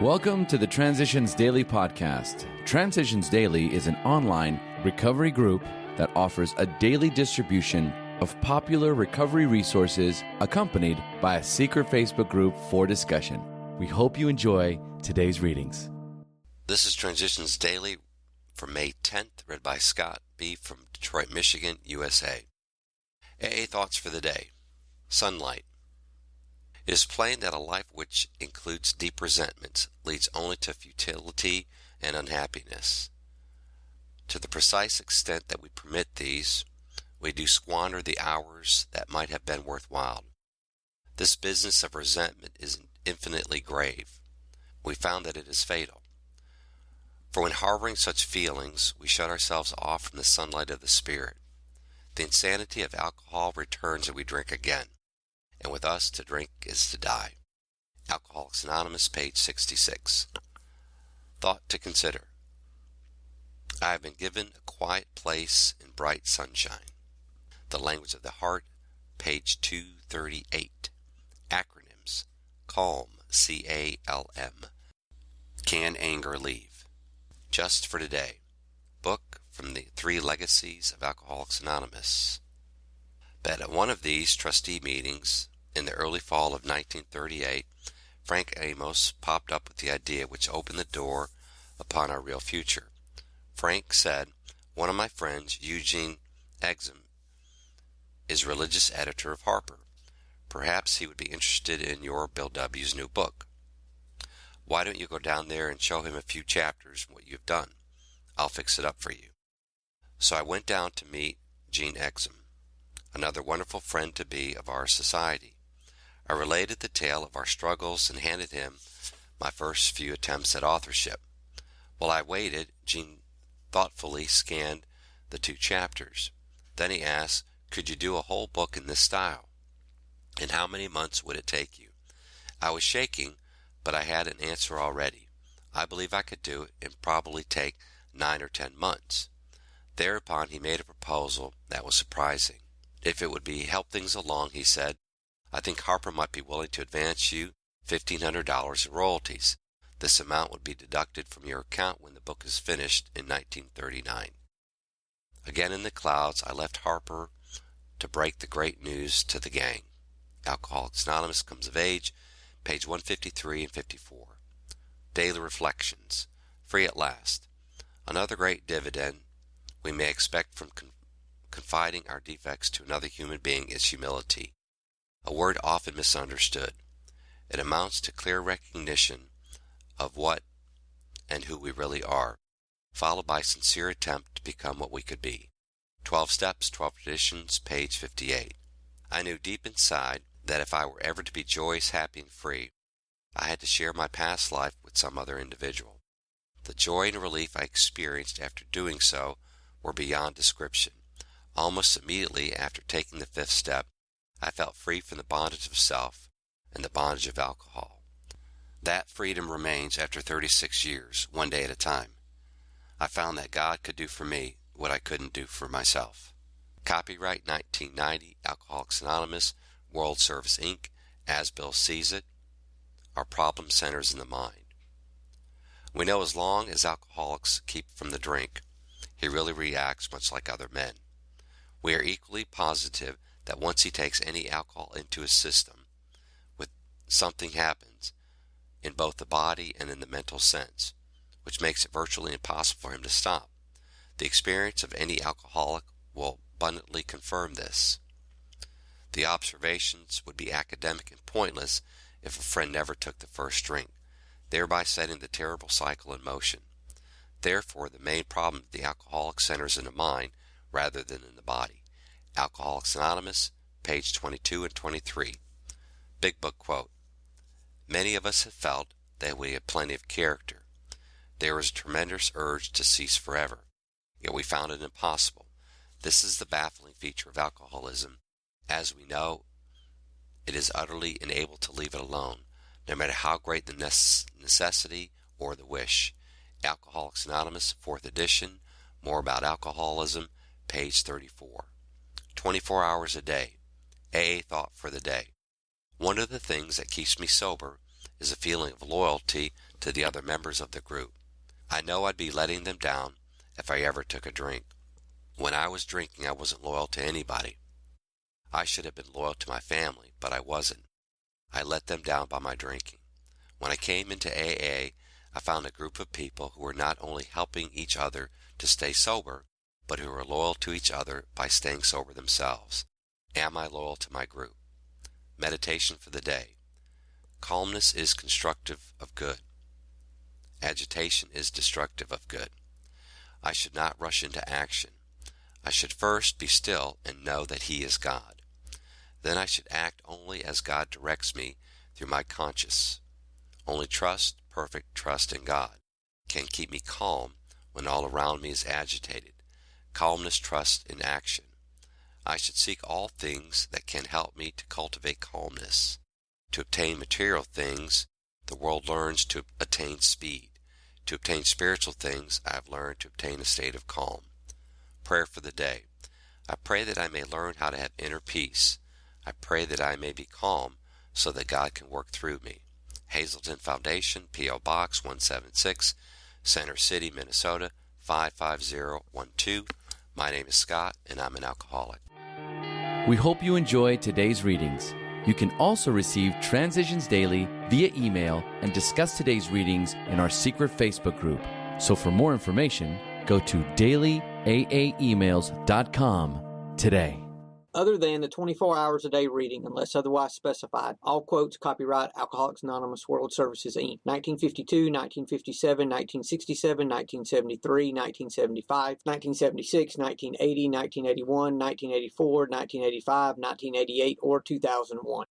Welcome to the Transitions Daily podcast. Transitions Daily is an online recovery group that offers a daily distribution of popular recovery resources accompanied by a secret Facebook group for discussion. We hope you enjoy today's readings. This is Transitions Daily for May 10th, read by Scott B. from Detroit, Michigan, USA. AA Thoughts for the Day. Sunlight. It is plain that a life which includes deep resentments leads only to futility and unhappiness. To the precise extent that we permit these, we do squander the hours that might have been worthwhile. This business of resentment is infinitely grave. We found that it is fatal. For when harboring such feelings, we shut ourselves off from the sunlight of the Spirit. The insanity of alcohol returns and we drink again. And with us, to drink is to die. Alcoholics Anonymous, page 66. Thought to consider. I have been given a quiet place in bright sunshine. The language of the heart, page 238. Acronyms. CALM, C-A-L-M. Can anger leave? Just for today. Book from the 3 Legacies of Alcoholics Anonymous. But at one of these trustee meetings, in the early fall of 1938, Frank Amos popped up with the idea which opened the door upon our real future. Frank said, "One of my friends, Eugene Exum, is religious editor of Harper. Perhaps he would be interested in your Bill W.'s new book. Why don't you go down there and show him a few chapters of what you've done? I'll fix it up for you." So I went down to meet Gene Exum, another wonderful friend-to-be of our society. I related the tale of our struggles and handed him my first few attempts at authorship. While I waited, Gene thoughtfully scanned the 2 chapters. Then he asked, "Could you do a whole book in this style? And how many months would it take you?" I was shaking, but I had an answer already. I believe I could do it and probably take 9 or 10 months. Thereupon he made a proposal that was surprising. If it would help things along, he said, "I think Harper might be willing to advance you $1,500 in royalties. This amount would be deducted from your account when the book is finished in 1939. Again in the clouds, I left Harper to break the great news to the gang. Alcoholics Anonymous comes of age, page 153 and 54. Daily Reflections. Free at last. Another great dividend we may expect from confiding our defects to another human being is humility, a word often misunderstood. It amounts to clear recognition of what and who we really are, followed by sincere attempt to become what we could be. 12 Steps, 12 Traditions, page 58. I knew deep inside that if I were ever to be joyous, happy, and free, I had to share my past life with some other individual. The joy and relief I experienced after doing so were beyond description. Almost immediately after taking the 5th step, I felt free from the bondage of self and the bondage of alcohol. That freedom remains after 36 years, one day at a time. I found that God could do for me what I couldn't do for myself. Copyright 1990, Alcoholics Anonymous, World Service Inc., as Bill sees it. Our problem centers in the mind. We know as long as alcoholics keep from the drink, he really reacts much like other men. We are equally positive that once he takes any alcohol into his system, something happens in both the body and in the mental sense, which makes it virtually impossible for him to stop. The experience of any alcoholic will abundantly confirm this. The observations would be academic and pointless if a friend never took the first drink, thereby setting the terrible cycle in motion. Therefore, the main problem of the alcoholic centers in the mind rather than in the body. Alcoholics Anonymous, page 22 and 23. Big Book quote. Many of us have felt that we have plenty of character. There is a tremendous urge to cease forever, yet we found it impossible. This is the baffling feature of alcoholism. As we know, it is utterly unable to leave it alone, no matter how great the necessity or the wish. Alcoholics Anonymous, 4th edition, more about alcoholism, page 34. 24 hours a day. AA Thought for the Day. One of the things that keeps me sober is a feeling of loyalty to the other members of the group. I know I'd be letting them down if I ever took a drink. When I was drinking, I wasn't loyal to anybody. I should have been loyal to my family, but I wasn't. I let them down by my drinking. When I came into AA, I found a group of people who were not only helping each other to stay sober, but who were loyal to each other by staying sober themselves. Am I loyal to my group? Meditation for the day. Calmness is constructive of good. Agitation is destructive of good. I should not rush into action. I should first be still and know that He is God. Then I should act only as God directs me through my conscience. Only perfect trust in God, can keep me calm when all around me is agitated. Calmness trusts in action. I should seek all things that can help me to cultivate calmness. To obtain material things, the world learns to attain speed. To obtain spiritual things, I have learned to obtain a state of calm. Prayer for the day. I pray that I may learn how to have inner peace. I pray that I may be calm so that God can work through me. Hazelton Foundation, P.O. Box 176, Center City, Minnesota 55012. My name is Scott, and I'm an alcoholic. We hope you enjoyed today's readings. You can also receive Transitions Daily via email and discuss today's readings in our secret Facebook group. So for more information, go to dailyaaemails.com today. Other than the 24 hours a day reading, unless otherwise specified, all quotes copyright Alcoholics Anonymous World Services, Inc. 1952, 1957, 1967, 1973, 1975, 1976, 1980, 1981, 1984, 1985, 1988, or 2001.